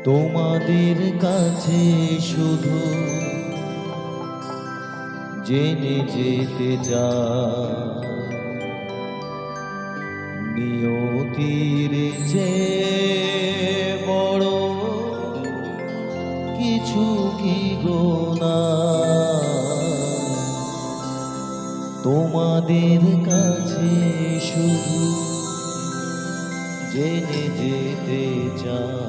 তোমাদের কাছে শুধু জেনে যেতে চাই, নিয়তির যে বড় কিছু কি গোনা। তোমাদের কাছে শুধু জেনে যেতে চাই,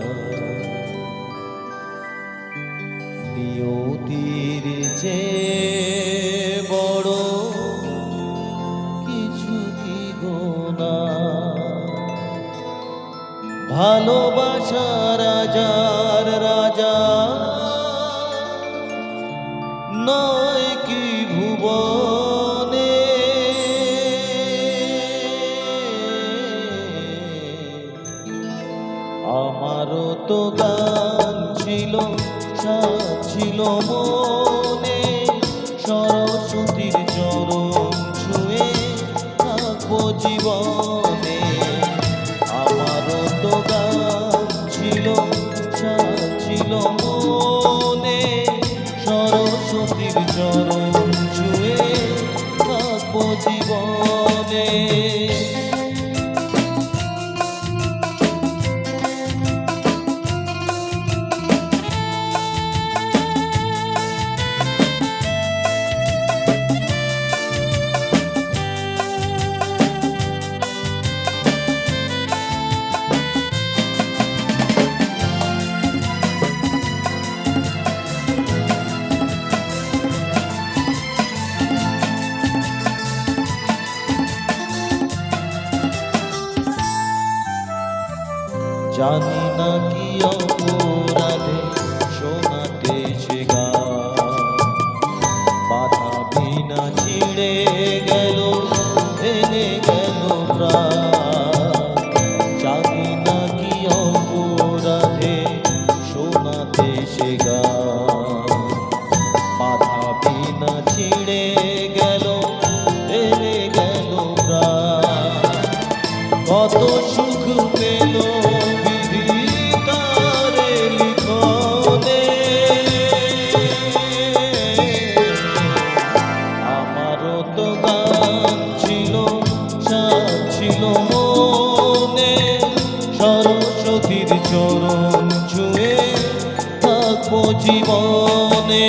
নিয়তির যে বড় কিছু কি গোনা। ভালোবাসা রাজার রাজা নয় কি ভুবনে, আমারও তো গান ছিল, ছিল মনে, সরস্বতীর চরণ ছুঁয়ে থাকবো জীবনে। আমারও তো গান ছিল, ছিল মনে, সরস্বতীর চরণ ছুঁয়ে থাকবো জীবনে। জানি না কি অপরাধে শোনাতে সে গান, পাতা বিনা ছিঁড়ে গেল, ভেঙে গেল প্রাণ। জানি না কি অপরাধে শোনাতে সে গান, পাতা বিনা ছিঁড়ে গেল, ভেঙে গেল প্রাণ। কত সুখ পেল মনে, সরস্বতীর চরণ ছুঁয়ে থাকবো জীবনে।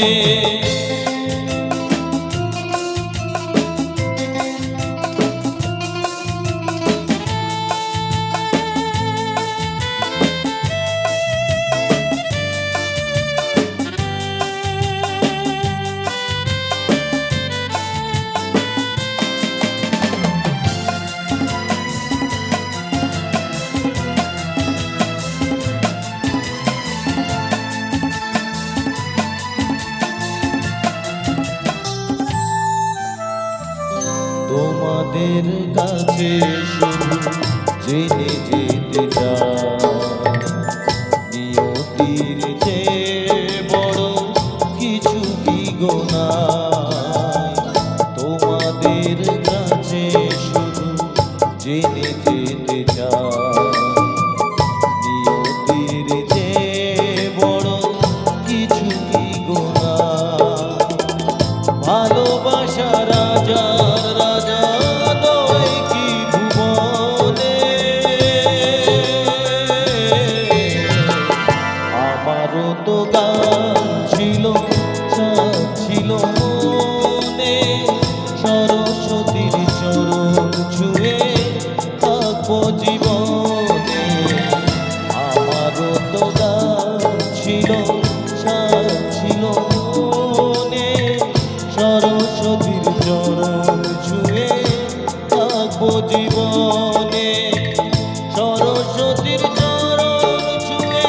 তোমাদের কাছে শুধু জেনে যেতে চাই, নিয়তির যে বড় কিছু কি গোনা। তোমাদের কাছে শুধু জেনে যেতে চাই, নিয়তির যে বড় কিছু কি গোনা। ভালোবাসা রাজার রাজা নয় কি ভুবনে, আমারও তো গান ছিল, ছিল মনে, সরস্বতীর চরণ ছুঁয়ে থাকবো জীবনে। আমারও তো গান ছিল, ছিল মনে, সরস্বতীর চরণ ছুঁয়ে থাকবো জীবনে। সরস্বতীর চরণ ছুঁয়ে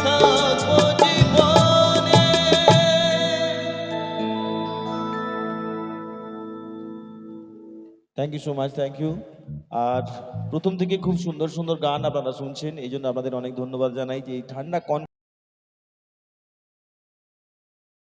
থাকবো জীবনে। Thank you so much, thank you. আর প্রথম থেকে খুব সুন্দর সুন্দর গান আপনারা শুনছেন, এই জন্য আপনাদের অনেক ধন্যবাদ জানাই যে এই ঠান্ডা